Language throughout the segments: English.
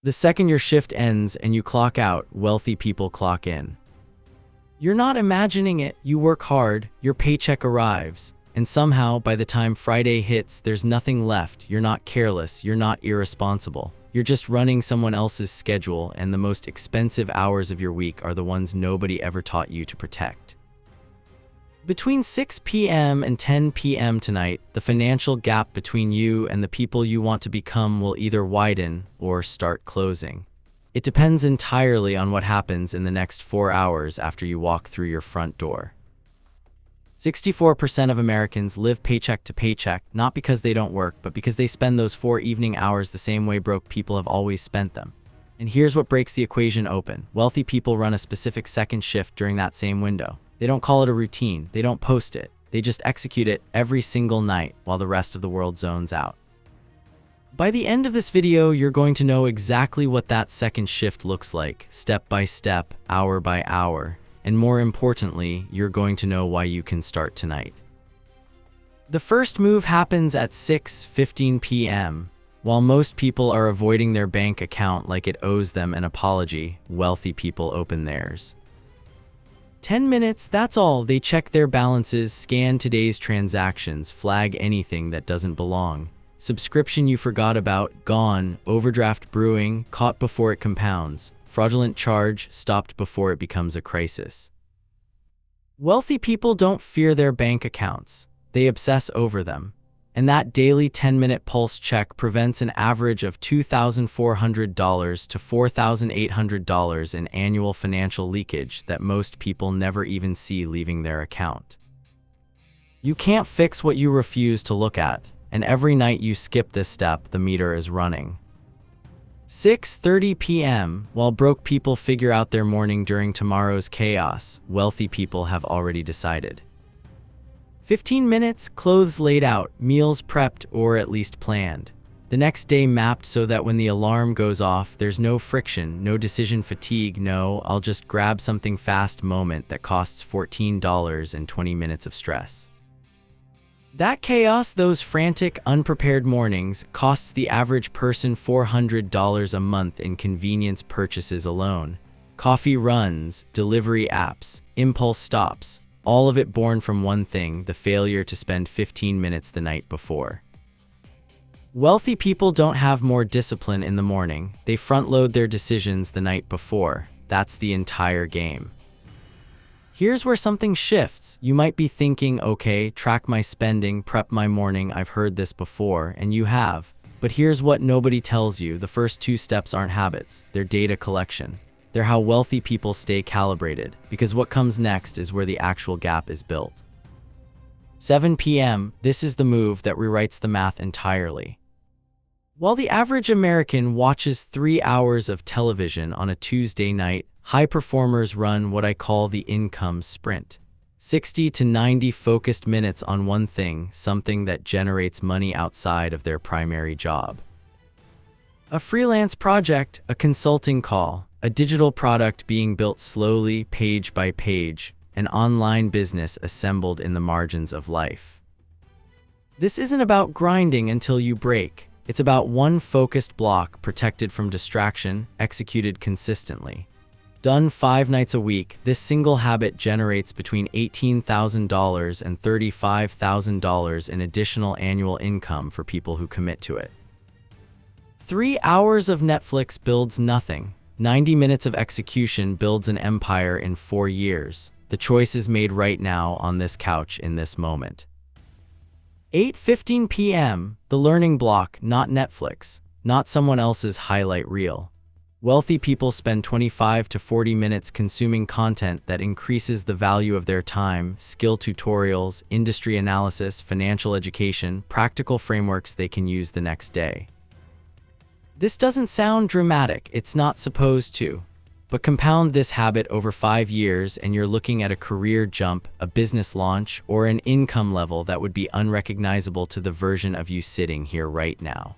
The second your shift ends and you clock out, wealthy people clock in. You're not imagining it, you work hard, your paycheck arrives, and somehow by the time Friday hits, there's nothing left. You're not careless, you're not irresponsible. You're just running someone else's schedule, and the most expensive hours of your week are the ones nobody ever taught you to protect. Between 6 p.m. and 10 p.m. tonight, the financial gap between you and the people you want to become will either widen or start closing. It depends entirely on what happens in the next 4 hours after you walk through your front door. 64% of Americans live paycheck to paycheck, not because they don't work, but because they spend those 4 evening hours the same way broke people have always spent them. And here's what breaks the equation open. Wealthy people run a specific second shift during that same window. They don't call it a routine, they don't post it, they just execute it every single night while the rest of the world zones out. By the end of this video, you're going to know exactly what that second shift looks like, step by step, hour by hour. And more importantly, you're going to know why you can start tonight. The first move happens at 6:15 p.m. While most people are avoiding their bank account like it owes them an apology, wealthy people open theirs. 10 minutes, that's all. They check their balances, scan today's transactions, flag anything that doesn't belong. Subscription you forgot about, gone. Overdraft brewing, caught before it compounds. Fraudulent charge, stopped before it becomes a crisis. Wealthy people don't fear their bank accounts. They obsess over them. And that daily 10-minute pulse check prevents an average of $2,400 to $4,800 in annual financial leakage that most people never even see leaving their account. You can't fix what you refuse to look at, and every night you skip this step, the meter is running. 6:30 p.m. While broke people figure out their morning during tomorrow's chaos, wealthy people have already decided. 15 minutes, clothes laid out, meals prepped or at least planned. The next day mapped so that when the alarm goes off, there's no friction, no decision fatigue, no "I'll just grab something fast" moment that costs $14 and 20 minutes of stress. That chaos, those frantic, unprepared mornings, costs the average person $400 a month in convenience purchases alone. Coffee runs, delivery apps, impulse stops, all of it born from one thing: the failure to spend 15 minutes the night before. Wealthy people don't have more discipline in the morning, they front-load their decisions the night before. That's the entire game. Here's where something shifts. You might be thinking, okay, track my spending, prep my morning, I've heard this before, and you have. But here's what nobody tells you. The first 2 steps aren't habits, they're data collection. They're how wealthy people stay calibrated, because what comes next is where the actual gap is built. 7 p.m., this is the move that rewrites the math entirely. While the average American watches 3 hours of television on a Tuesday night, high performers run what I call the income sprint. 60 to 90 focused minutes on one thing, something that generates money outside of their primary job. A freelance project, a consulting call, a digital product being built slowly, page by page, an online business assembled in the margins of life. This isn't about grinding until you break. It's about one focused block, protected from distraction, executed consistently. Done 5 nights a week, this single habit generates between $18,000 and $35,000 in additional annual income for people who commit to it. 3 hours of Netflix builds nothing. 90 minutes of execution builds an empire in 4 years. The choice is made right now on this couch in this moment. 8:15 p.m., the learning block, not Netflix, not someone else's highlight reel. Wealthy people spend 25 to 40 minutes consuming content that increases the value of their time: skill tutorials, industry analysis, financial education, practical frameworks they can use the next day. This doesn't sound dramatic, it's not supposed to. But compound this habit over 5 years and you're looking at a career jump, a business launch, or an income level that would be unrecognizable to the version of you sitting here right now.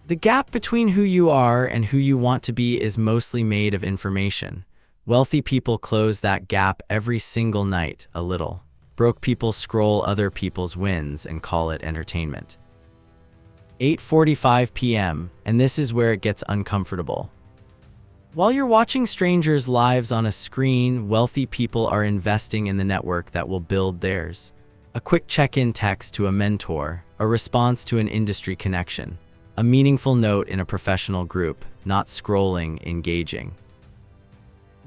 The gap between who you are and who you want to be is mostly made of information. Wealthy people close that gap every single night, a little. Broke people scroll other people's wins and call it entertainment. 8:45 p.m., and this is where it gets uncomfortable. While you're watching strangers' lives on a screen, wealthy people are investing in the network that will build theirs. A quick check-in text to a mentor, a response to an industry connection, a meaningful note in a professional group, not scrolling, engaging.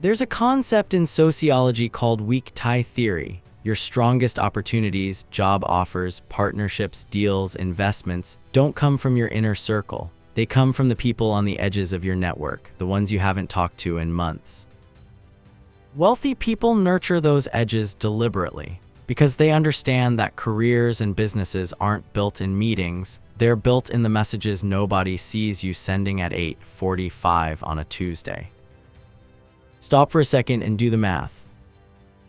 There's a concept in sociology called weak tie theory. Your strongest opportunities, job offers, partnerships, deals, investments don't come from your inner circle. They come from the people on the edges of your network, the ones you haven't talked to in months. Wealthy people nurture those edges deliberately because they understand that careers and businesses aren't built in meetings, they're built in the messages nobody sees you sending at 8:45 on a Tuesday. Stop for a second and do the math.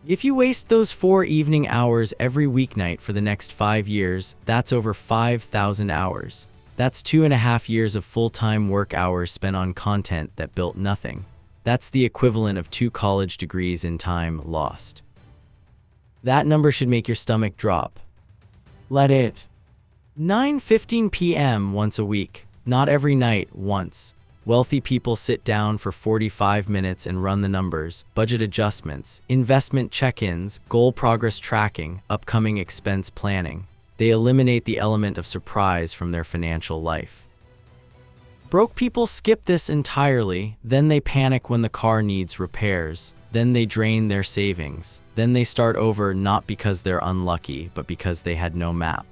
If you waste those 4 evening hours every weeknight for the next 5 years, that's over 5,000 hours. That's 2.5 years of full-time work hours spent on content that built nothing. That's the equivalent of 2 college degrees in time lost. That number should make your stomach drop. Let it. 9:15 p.m. once a week, not every night, once. Wealthy people sit down for 45 minutes and run the numbers, budget adjustments, investment check-ins, goal progress tracking, upcoming expense planning. They eliminate the element of surprise from their financial life. Broke people skip this entirely, then they panic when the car needs repairs, then they drain their savings, then they start over not because they're unlucky, but because they had no map.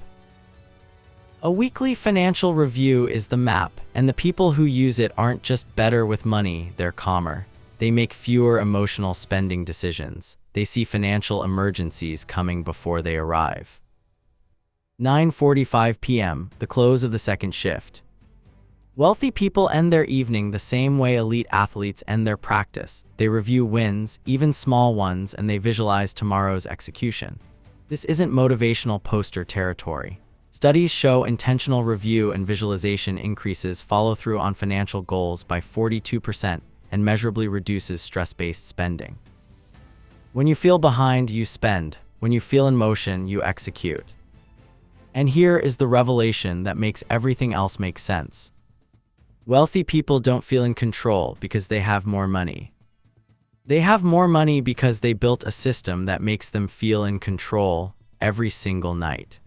A weekly financial review is the map, and the people who use it aren't just better with money, they're calmer. They make fewer emotional spending decisions. They see financial emergencies coming before they arrive. 9:45 p.m., the close of the second shift. Wealthy people end their evening the same way elite athletes end their practice. They review wins, even small ones, and they visualize tomorrow's execution. This isn't motivational poster territory. Studies show intentional review and visualization increases follow-through on financial goals by 42% and measurably reduces stress-based spending. When you feel behind, you spend. When you feel in motion, you execute. And here is the revelation that makes everything else make sense. Wealthy people don't feel in control because they have more money. They have more money because they built a system that makes them feel in control every single night.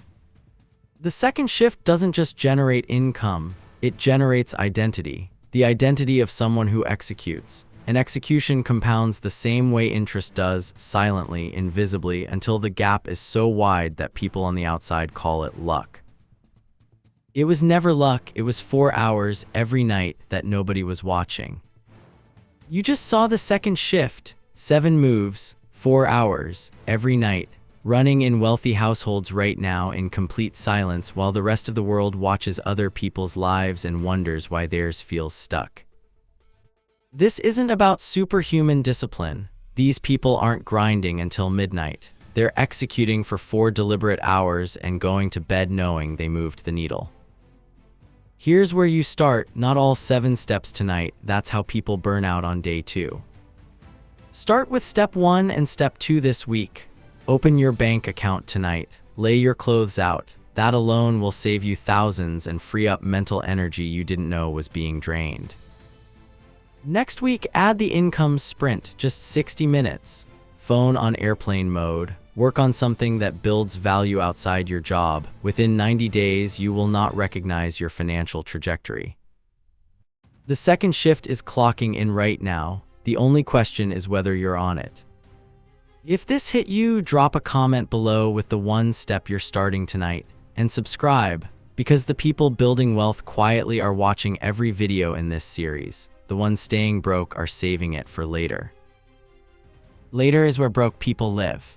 The second shift doesn't just generate income, it generates identity. The identity of someone who executes. And execution compounds the same way interest does, silently, invisibly, until the gap is so wide that people on the outside call it luck. It was never luck, it was 4 hours every night that nobody was watching. You just saw the second shift, 7 moves, 4 hours every night. Running in wealthy households right now in complete silence while the rest of the world watches other people's lives and wonders why theirs feels stuck. This isn't about superhuman discipline. These people aren't grinding until midnight. They're executing for 4 deliberate hours and going to bed knowing they moved the needle. Here's where you start, not all 7 steps tonight. That's how people burn out on day 2. Start with step 1 and step 2 this week. Open your bank account tonight. Lay your clothes out. That alone will save you thousands and free up mental energy you didn't know was being drained. Next week, add the income sprint, just 60 minutes. Phone on airplane mode. Work on something that builds value outside your job. Within 90 days, you will not recognize your financial trajectory. The second shift is clocking in right now. The only question is whether you're on it. If this hit you, drop a comment below with the 1 step you're starting tonight, and subscribe, because the people building wealth quietly are watching every video in this series. The ones staying broke are saving it for later. Later is where broke people live.